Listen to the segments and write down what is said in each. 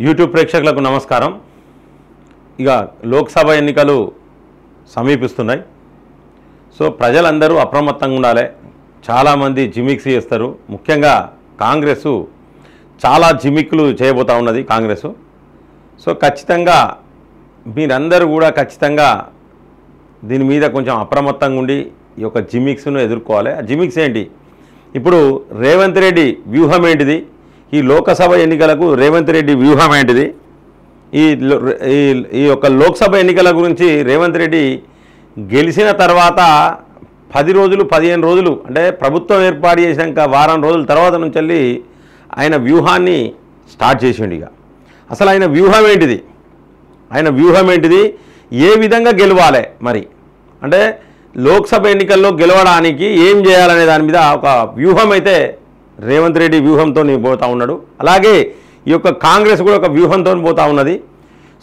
YouTube ప్రేక్షకులకు నమస్కారం. ఇక లోక్సభ ఎన్నికలు సమీపిస్తున్నాయి. సో ప్రజలందరూ అప్రమత్తంగా ఉండాలి. చాలామంది జిమిక్స్ చేస్తారు. ముఖ్యంగా కాంగ్రెస్ చాలా జిమిక్లు చేయబోతూ ఉన్నది కాంగ్రెస్. సో ఖచ్చితంగా మీరందరూ కూడా ఖచ్చితంగా దీని మీద కొంచెం అప్రమత్తంగా ఉండి ఈ యొక్క జిమిక్స్ను ఎదుర్కోవాలి. ఆ జిమిక్స్ ఏంటి? ఇప్పుడు రేవంత్ రెడ్డి వ్యూహం ఏంటిది? ఈ లోకసభ ఎన్నికలకు రేవంత్ రెడ్డి వ్యూహం ఏంటిది? ఈ యొక్క లోక్సభ ఎన్నికల గురించి రేవంత్ రెడ్డి గెలిచిన తర్వాత 10 రోజులు 15 రోజులు అంటే ప్రభుత్వం ఏర్పాటు చేసినాక వారం రోజుల తర్వాత నుంచి వెళ్ళి ఆయన వ్యూహాన్ని స్టార్ట్ చేసిండు. ఇక అసలు ఆయన వ్యూహం ఏంటిది? ఏ విధంగా గెలవాలి మరి అంటే లోక్సభ ఎన్నికల్లో గెలవడానికి ఏం చేయాలనే దాని మీద ఒక వ్యూహం అయితే రేవంత్ రెడ్డి వ్యూహంతో పోతూ ఉన్నాడు. అలాగే ఈ యొక్క కాంగ్రెస్ కూడా ఒక వ్యూహంతో పోతూ ఉన్నది.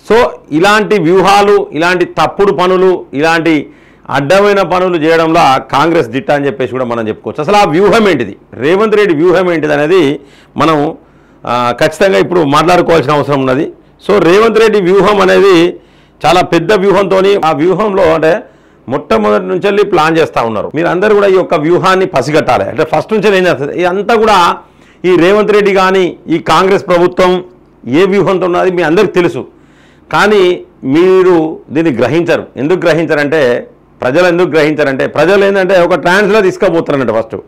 సో ఇలాంటి వ్యూహాలు, ఇలాంటి తప్పుడు పనులు, ఇలాంటి అడ్డమైన పనులు చేయడంలో కాంగ్రెస్ దిట్ట అని చెప్పేసి కూడా మనం చెప్పుకోవచ్చు. అసలు ఆ వ్యూహం ఏంటిది, రేవంత్ రెడ్డి వ్యూహం ఏంటిది అనేది మనం ఖచ్చితంగా ఇప్పుడు మాట్లాడుకోవాల్సిన అవసరం ఉన్నది. సో రేవంత్ రెడ్డి వ్యూహం అనేది చాలా పెద్ద వ్యూహంతో, ఆ వ్యూహంలో అంటే మొట్టమొదటి నుంచి వెళ్ళి ప్లాన్ చేస్తూ ఉన్నారు. మీరు అందరూ కూడా ఈ యొక్క వ్యూహాన్ని పసిగట్టాలి. అంటే ఫస్ట్ నుంచి ఏం చేస్తుంది ఇదంతా కూడా ఈ రేవంత్ రెడ్డి కానీ ఈ కాంగ్రెస్ ప్రభుత్వం ఏ వ్యూహంతో ఉన్నది మీ అందరికీ తెలుసు. కానీ మీరు దీన్ని గ్రహించరు. ఎందుకు గ్రహించరంటే ప్రజలు ఎందుకు గ్రహించరంటే ప్రజలు ఏంటంటే ఒక ట్రాన్స్లో తీసుకుపోతారంటే ఫస్ట్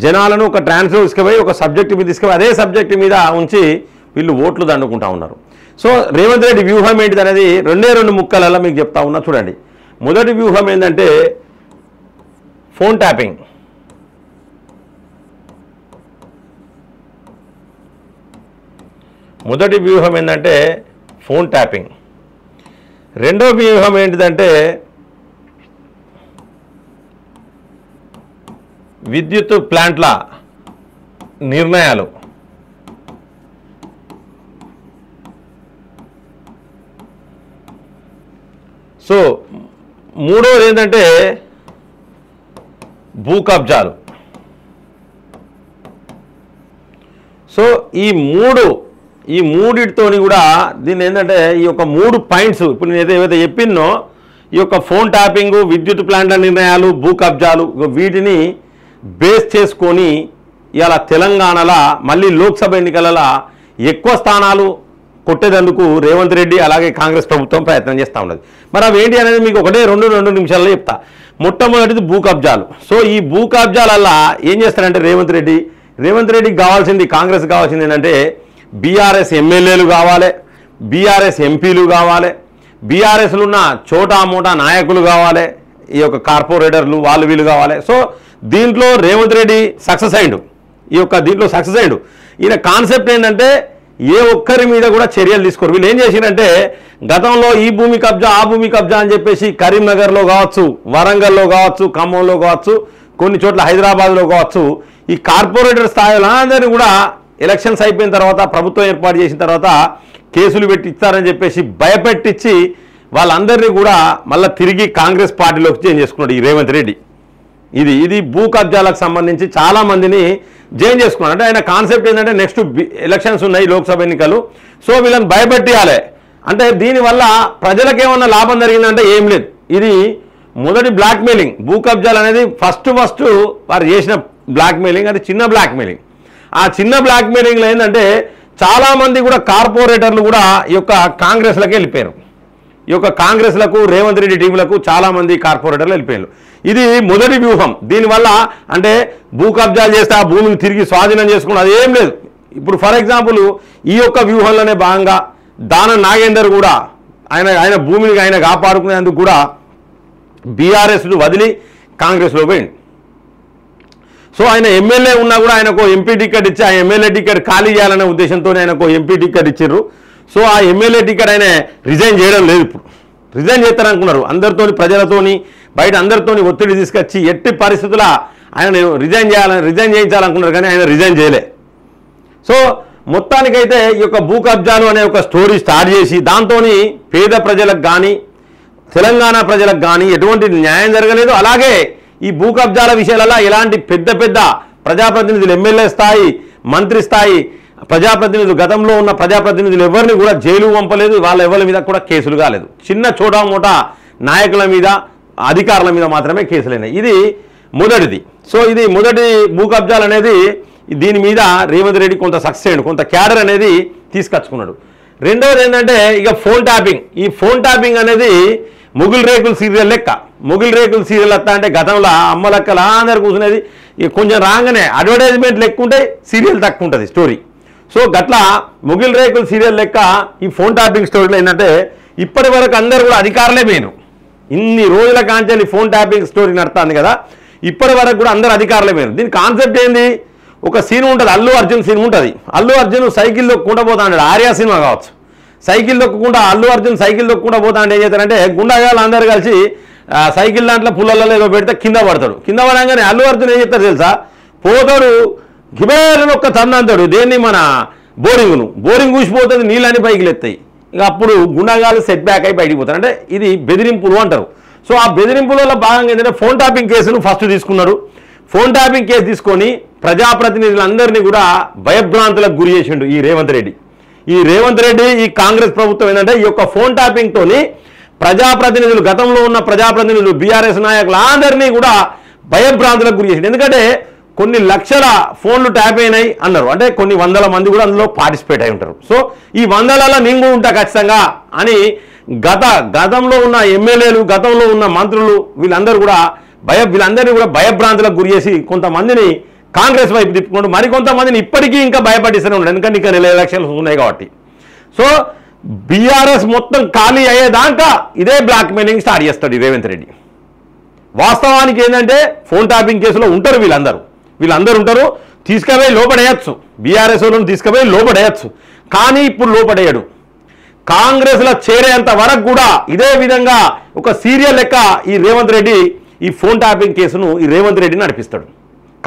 జనాలను ఒక ట్రాన్స్లో తీసుకుపోయి ఒక సబ్జెక్టు మీద తీసుకుపోయి అదే సబ్జెక్టు మీద ఉంచి వీళ్ళు ఓట్లు దండుకుంటూ ఉన్నారు. సో రేవంత్ రెడ్డి వ్యూహం ఏంటిది అనేది రెండు ముక్కలలో మీకు చెప్తా ఉన్నా చూడండి. మొదటి వ్యూహం ఏంటంటే ఫోన్ ట్యాపింగ్. రెండో వ్యూహం ఏంటిదంటే విద్యుత్ ప్లాంట్ల నిర్ణయాలు. సో మూడోది ఏంటంటే భూ కబ్జాలు. సో ఈ మూడిటితోని కూడా దీన్ని ఏంటంటే ఈ యొక్క 3 పాయింట్స్ ఇప్పుడు నేను ఏదైతే చెప్పినో ఈ యొక్క ఫోన్ ట్యాపింగు, విద్యుత్ ప్లాంట్ల నిర్ణయాలు, భూ కబ్జాలు వీటిని బేస్ చేసుకొని ఇలా తెలంగాణలో మళ్ళీ లోక్సభ ఎన్నికలలో ఎక్కువ స్థానాలు కొట్టేందుకు రేవంత్ రెడ్డి అలాగే కాంగ్రెస్ ప్రభుత్వం ప్రయత్నం చేస్తూ ఉన్నది. మరి అవి ఏంటి అనేది మీకు రెండు నిమిషాల్లో చెప్తా. మొట్టమొదటిది భూ కబ్జాలు. సో ఈ భూ కబ్జాలల్లా ఏం చేస్తారంటే రేవంత్ రెడ్డికి కావాల్సింది, కాంగ్రెస్ కావాల్సింది ఏంటంటే బీఆర్ఎస్ ఎమ్మెల్యేలు కావాలి, బీఆర్ఎస్ ఎంపీలు కావాలి, బీఆర్ఎస్లు ఉన్న చోటా మోటా నాయకులు కావాలి, ఈ యొక్క కార్పొరేటర్లు వాళ్ళు వీళ్ళు కావాలి. సో దీంట్లో రేవంత్ రెడ్డి సక్సెస్ అయ్యిండు. ఈయన కాన్సెప్ట్ ఏంటంటే ఏ ఒక్కరి మీద కూడా చర్యలు తీసుకోరు. వీళ్ళు ఏం చేసిరంటే గతంలో ఈ భూమి కబ్జా ఆ భూమి కబ్జా అని చెప్పేసి కరీంనగర్లో కావచ్చు, వరంగల్లో కావచ్చు, ఖమ్మంలో కావచ్చు, కొన్ని చోట్ల హైదరాబాద్లో కావచ్చు ఈ కార్పొరేటర్ స్థాయిలో అందరినీ కూడా ఎలక్షన్స్ అయిపోయిన తర్వాత ప్రభుత్వం ఏర్పాటు చేసిన తర్వాత కేసులు పెట్టి ఇస్తారని చెప్పేసి భయపెట్టించి వాళ్ళందరినీ కూడా మళ్ళీ తిరిగి కాంగ్రెస్ పార్టీలోకి చేంజ్ చేసుకున్నాడు ఈ రేవంత్ రెడ్డి. ఇది భూ కబ్జాలకు సంబంధించి చాలామందిని జైన్ చేసుకున్నాడు. అంటే ఆయన కాన్సెప్ట్ ఏంటంటే నెక్స్ట్ ఎలక్షన్స్ ఉన్నాయి, లోక్సభ ఎన్నికలు. సో వీళ్ళని భయపెట్టియాలి. అంటే దీనివల్ల ప్రజలకు ఏమన్నా లాభం జరిగిందంటే ఏం లేదు. ఇది మొదటి బ్లాక్మెయిలింగ్. భూ కబ్జాలు అనేది ఫస్ట్ వారు చేసిన బ్లాక్మెయిలింగ్, అది చిన్న బ్లాక్మెయిలింగ్. ఆ చిన్న బ్లాక్మెయిలింగ్లో ఏంటంటే చాలామంది కూడా కార్పొరేటర్లు కూడా ఈ యొక్క కాంగ్రెస్లకు వెళ్ళిపోయారు. ఈ యొక్క కాంగ్రెస్లకు రేవంత్ రెడ్డి టీంలకు చాలామంది కార్పొరేటర్లు వెళ్ళిపోయారు. ఇది మొదటి వ్యూహం. దీనివల్ల అంటే భూ కబ్జాలు చేస్తే ఆ భూమిని తిరిగి స్వాధీనం చేసుకుని అది ఏం లేదు. ఇప్పుడు ఫర్ ఎగ్జాంపుల్ ఈ యొక్క వ్యూహంలోనే భాగంగా దానం నాగేందర్ కూడా ఆయన భూమిని ఆయన కాపాడుకునేందుకు కూడా బీఆర్ఎస్ను వదిలి కాంగ్రెస్లో పోయింది. సో ఆయన ఎమ్మెల్యే ఉన్నా కూడా ఆయనకు ఎంపీ టికెట్ ఇచ్చి ఆ ఎమ్మెల్యే టికెట్ ఖాళీ చేయాలనే ఉద్దేశంతో ఆయనకు ఎంపీ టికెట్ ఇచ్చారు. సో ఆ ఎమ్మెల్యే టికెట్ ఆయన రిజైన్ చేయడం లేదు. ఇప్పుడు రిజైన్ చేస్తారనుకున్నారు. అందరితోని ప్రజలతోని బయట అందరితోని ఒత్తిడి తీసుకొచ్చి ఎట్టి పరిస్థితుల ఆయన రిజైన్ చేయించాలనుకున్నారు. కానీ ఆయన రిజైన్ చేయలే. సో మొత్తానికైతే ఈ యొక్క భూ కబ్జాలు అనే ఒక స్టోరీ స్టార్ట్ చేసి దాంతో పేద ప్రజలకు కానీ తెలంగాణ ప్రజలకు కానీ ఎటువంటి న్యాయం జరగలేదు. అలాగే ఈ భూ కబ్జాల విషయాలలో ఎలాంటి పెద్ద ప్రజాప్రతినిధులు ఎమ్మెల్యే స్థాయి, మంత్రి స్థాయి ప్రజాప్రతినిధులు గతంలో ఉన్న ప్రజాప్రతినిధులు ఎవరిని కూడా జైలు పంపలేదు, వాళ్ళ ఎవరి మీద కూడా కేసులు కాలేదు. చిన్న చోటా మోటా నాయకుల మీద అధికారుల మీద మాత్రమే కేసులైనాయి. ఇది మొదటిది. సో ఇది మొదటి భూ కబ్జాలు అనేది దీని మీద రేవంత్ రెడ్డి కొంత సక్సెస్ అయ్యాడు, కొంత క్యాడర్ అనేది తీసుకొచ్చుకున్నాడు. రెండవది ఏంటంటే ఇక ఫోన్ ట్యాపింగ్. ఈ ఫోన్ ట్యాపింగ్ అనేది ముగుల్ రేకులు సీరియల్ లెక్క. ముగుల్ రేకులు సీరియల్ వస్తా అంటే గతంలో అమ్మలక్కలు అందరు కూర్చునేది కొంచెం రాగానే అడ్వర్టైజ్మెంట్ లెక్క ఉంటే సీరియల్ తక్కువ ఉంటుంది స్టోరీ. సో గట్లా ముగిల్ రేకులు సీరియల్ లెక్క ఈ ఫోన్ ట్యాపింగ్ స్టోరీలో ఏంటంటే ఇప్పటి వరకు అందరూ కూడా అధికారులే పోయినారు. ఇన్ని రోజుల కాంచెల్లి ఫోన్ ట్యాపింగ్ స్టోరీ నడుస్తుంది కదా, ఇప్పటి వరకు కూడా అందరు అధికారులే పోయినారు. దీని కాన్సెప్ట్ ఏంది, ఒక సీన్ ఉంటుంది, అల్లు అర్జున్ సీన్ ఉంటుంది. అల్లు అర్జున్ సైకిల్ దొక్కుంటా పోతా ఉంటాడు, ఆర్యా సినిమా కావచ్చు. సైకిల్ దొక్కకుండా అల్లు అర్జున్ సైకిల్ దొక్కకుండా పోతా అంటే ఏం చేస్తారంటే గుండాగాళ్ళు అందరు కలిసి సైకిల్ దాంట్లో పుల్లలలో ఏదో పెడితే కింద పడతాడు. కింద పడగానే అల్లు అర్జున్ ఏం చెప్తారు తెలుసా, పోతాడు గిబేరని ఒక్క తన్నంతాడు దేన్ని మన బోరింగ్ ఊసిపోతుంది, నీళ్ళని పైకి లేస్తాయి. ఇక అప్పుడు గుండాగాళ్ళు సెట్ బ్యాక్ అయి బయటికి పోతారు. అంటే ఇది బెదిరింపులు అంటారు. సో ఆ బెదిరింపులలో భాగంగా ఏంటంటే ఫోన్ ట్యాపింగ్ కేసును ఫస్ట్ తీసుకున్నారు. ఫోన్ ట్యాపింగ్ కేసు తీసుకొని ప్రజాప్రతినిధులందరినీ కూడా భయభ్రాంతులకు గురి చేసిండు ఈ రేవంత్ రెడ్డి. ఈ కాంగ్రెస్ ప్రభుత్వం ఏంటంటే ఈ యొక్క ఫోన్ ట్యాపింగ్ తోని ప్రజాప్రతినిధులు గతంలో ఉన్న ప్రజాప్రతినిధులు బీఆర్ఎస్ నాయకులు అందరినీ కూడా భయభ్రాంతులకు గురి చేసిండు. ఎందుకంటే కొన్ని లక్షల ఫోన్లు ట్యాప్ అయినాయి అన్నారు, అంటే కొన్ని వందల మంది కూడా అందులో పార్టిసిపేట్ అయి ఉంటారు. సో ఈ వందలలో నేను కూడా ఉంటా ఖచ్చితంగా అని గతంలో ఉన్న ఎమ్మెల్యేలు, గతంలో ఉన్న మంత్రులు వీళ్ళందరినీ కూడా భయభ్రాంతులకు గురి చేసి కొంతమందిని కాంగ్రెస్ వైపు తిప్పుకుంటూ మరికొంతమందిని ఇప్పటికీ ఇంకా భయపడిస్తూనే ఉన్నాడు. ఎందుకంటే ఇంకా నెల ఎలక్షన్లు ఉన్నాయి కాబట్టి. సో బీఆర్ఎస్ మొత్తం ఖాళీ అయ్యేదాకా ఇదే బ్లాక్ మెయిలింగ్ స్టార్ట్ చేస్తాడు ఈ రేవంత్ రెడ్డి. వాస్తవానికి ఏంటంటే ఫోన్ ట్యాపింగ్ కేసులో ఉంటారు వీళ్ళందరూ ఉంటారు, తీసుకుపోయి లోపడేయచ్చు, బీఆర్ఎస్ వాళ్ళని తీసుకుపోయి లోపడేయచ్చు. కానీ ఇప్పుడు లోపడేయడు. కాంగ్రెస్లో చేరేంత వరకు కూడా ఇదే విధంగా ఒక సీరియల్ లెక్క ఈ రేవంత్ రెడ్డి ఈ ఫోన్ ట్యాపింగ్ కేసును ఈ రేవంత్ రెడ్డి నడిపిస్తాడు.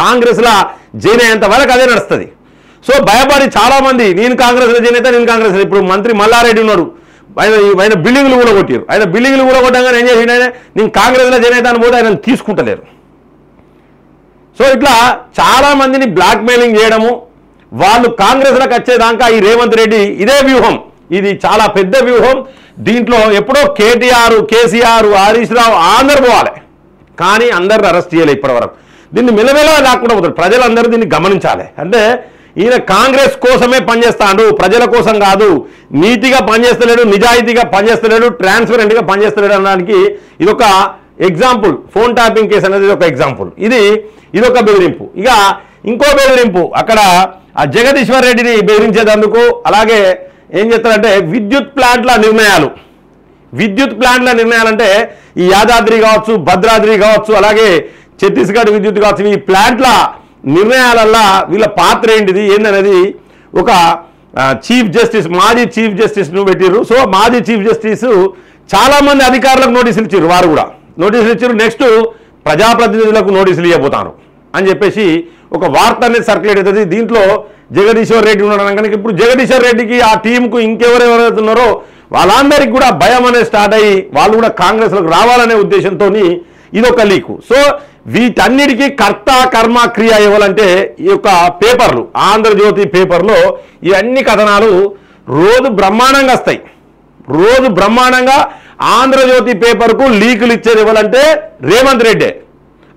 కాంగ్రెస్లో జాయిన్ అయ్యేంత వరకు అదే నడుస్తుంది. సో భయపడి చాలామంది నేను కాంగ్రెస్లో జాయిన్ అయితే ఇప్పుడు మంత్రి మల్లారెడ్డి ఉన్నాడు, ఆయన బిల్డింగ్లు కూడా కొట్టారు. ఆయన బిల్డింగ్లు కూడా కొట్టగానే ఏం చేసిండు, ఆయన నేను కాంగ్రెస్లో జాయిన్ అవుతాను పోతే ఆయన తీసుకుంటలేరు. సో ఇట్లా చాలామందిని బ్లాక్మెయిలింగ్ చేయడము, వాళ్ళు కాంగ్రెస్లోకి వచ్చేదాకా ఈ రేవంత్ రెడ్డి ఇదే వ్యూహం. ఇది చాలా పెద్ద వ్యూహం. దీంట్లో ఎప్పుడో కేటీఆర్, కేసీఆర్, హరీష్ రావు అందరు పోవాలి, కానీ అందరిని అరెస్ట్ చేయాలి ఇప్పటి వరకు. దీన్ని మెల్లమెల్ల రాకుండా పోతాడు. ప్రజలందరూ దీన్ని గమనించాలి. అంటే ఈయన కాంగ్రెస్ కోసమే పనిచేస్తాడు, ప్రజల కోసం కాదు. నీతిగా పనిచేస్తలేడు, నిజాయితీగా పనిచేస్తలేడు, ట్రాన్స్పరెంట్గా పనిచేస్తలేడు అనడానికి ఇదొక ఎగ్జాంపుల్. ఫోన్ ట్యాపింగ్ కేసు అనేది ఒక ఎగ్జాంపుల్. ఇదొక బెదిరింపు. ఇక ఇంకో బెదిరింపు అక్కడ ఆ జగదీశ్వర్ రెడ్డిని బెదిరించేందుకు. అలాగే ఏం చేస్తారంటే విద్యుత్ ప్లాంట్ల నిర్ణయాలంటే ఈ యాదాద్రి కావచ్చు, భద్రాద్రి కావచ్చు, అలాగే ఛత్తీస్గఢ్ విద్యుత్ కావచ్చు, ఈ ప్లాంట్ల నిర్ణయాలల్లో వీళ్ళ పాత్ర ఏందనేది ఒక చీఫ్ జస్టిస్, మాజీ చీఫ్ జస్టిస్ను పెట్టిర్రు. సో మాజీ చీఫ్ జస్టిస్ చాలామంది అధికారులకు నోటీసులు ఇచ్చారు, వారు కూడా నోటీసులు ఇచ్చారు. నెక్స్ట్ ప్రజాప్రతినిధులకు నోటీసులు ఇవ్వబోతారు అని చెప్పేసి ఒక వార్త అనేది సర్క్యులేట్ అవుతుంది. దీంట్లో జగదీశ్వర్ రెడ్డి ఉన్నాడు కనుక ఇప్పుడు జగదీశ్వర్ రెడ్డికి ఆ టీంకు ఇంకెవరెవరైతే ఉన్నారో వాళ్ళందరికీ కూడా భయం అనేది స్టార్ట్ అయ్యి వాళ్ళు కూడా కాంగ్రెస్లోకి రావాలనే ఉద్దేశంతో ఇదొక లీకు. సో వీటన్నిటికీ కర్త కర్మ క్రియ ఇవ్వాలంటే ఈ యొక్క పేపర్లు, ఆంధ్రజ్యోతి పేపర్లో ఇవన్నీ కథనాలు రోజు బ్రహ్మాండంగా వస్తాయి. రోజు బ్రహ్మాండంగా ఆంధ్రజ్యోతి పేపర్కు లీకులు ఇచ్చేది ఇవ్వాలంటే రేవంత్ రెడ్డి.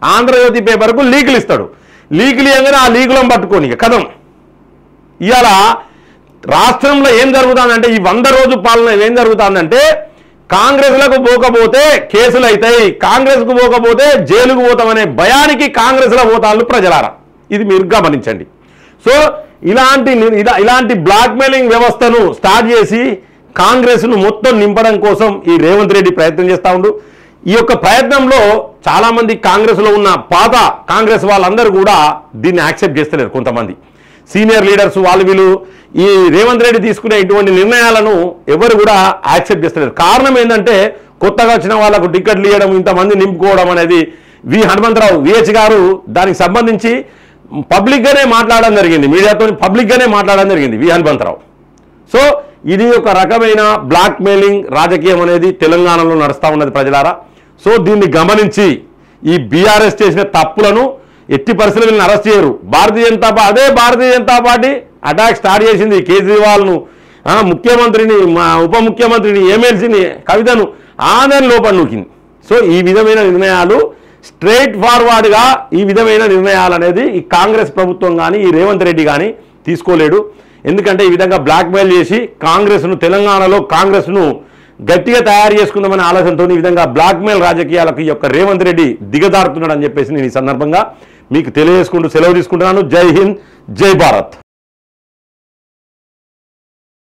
ఆంధ్రజ్యోతి పేపర్కు లీకులు ఇస్తాడు. లీకులు ఇవ్వగానే ఆ లీకులను పట్టుకొని కథం. ఇవాళ రాష్ట్రంలో ఏం జరుగుతుందంటే ఈ 100 రోజు పాలన ఏం జరుగుతుందంటే కాంగ్రెస్లకు పోకపోతే కేసులు అవుతాయి, కాంగ్రెస్కు పోకపోతే జైలుకు పోతామనే భయానికి కాంగ్రెస్లో పోతాళ్ళు ప్రజలారా. ఇది మీరు గమనించండి. సో ఇలాంటి బ్లాక్మెయిలింగ్ వ్యవస్థను స్టార్ట్ చేసి కాంగ్రెస్ను మొత్తం నింపడం కోసం ఈ రేవంత్ రెడ్డి ప్రయత్నం చేస్తూ ఉండు. ఈ యొక్క ప్రయత్నంలో చాలామంది కాంగ్రెస్లో ఉన్న పాత కాంగ్రెస్ వాళ్ళందరూ కూడా దీన్ని యాక్సెప్ట్ చేస్తలేరు. కొంతమంది సీనియర్ లీడర్స్ వీళ్ళు ఈ రేవంత్ రెడ్డి తీసుకునే ఇటువంటి నిర్ణయాలను ఎవరు కూడా యాక్సెప్ట్ చేస్తలేరు. కారణం ఏంటంటే కొత్తగా వచ్చిన వాళ్ళకు టికెట్లు ఇవ్వడం, ఇంతమంది నింపుకోవడం అనేది హనుమంతరావు విహెచ్ గారు దానికి సంబంధించి పబ్లిక్గానే మాట్లాడడం జరిగింది, మీడియాతో పబ్లిక్గానే మాట్లాడడం జరిగింది హనుమంతరావు. సో ఇది ఒక రకమైన బ్లాక్ మెయిలింగ్ రాజకీయం అనేది తెలంగాణలో నడుస్తూ ఉన్నది ప్రజలారా. సో దీన్ని గమనించి ఈ బీఆర్ఎస్ చేసిన తప్పులను ఎట్టి పరిస్థితుల్లో వీళ్ళని అరెస్ట్ చేయరు. Bharatiya Janata party attack start చేసింది కేజ్రీవాల్ను, ముఖ్యమంత్రిని, మా ఉప ముఖ్యమంత్రిని, ఎమ్మెల్సీని, కవితను ఆమెను లోపల నూకింది. సో ఈ విధమైన నిర్ణయాలు స్ట్రైట్ ఫార్వర్డ్గా ఈ విధమైన నిర్ణయాలు అనేది ఈ కాంగ్రెస్ ప్రభుత్వం కానీ ఈ రేవంత్ రెడ్డి కానీ తీసుకోలేడు. ఎందుకంటే ఈ విధంగా బ్లాక్మెయిల్ చేసి కాంగ్రెస్ను, తెలంగాణలో కాంగ్రెస్ను గట్టిగా తయారు చేసుకుందామనే ఆలోచనతో ఈ విధంగా బ్లాక్మెయిల్ రాజకీయాలకు ఈ యొక్క రేవంత్ రెడ్డి దిగజారుతున్నాడు అని చెప్పేసి నేను ఈ సందర్భంగా మీకు తెలియజేసుకుంటూ సెలవు తీసుకుంటున్నాను. జై హింద్, జై భారత్.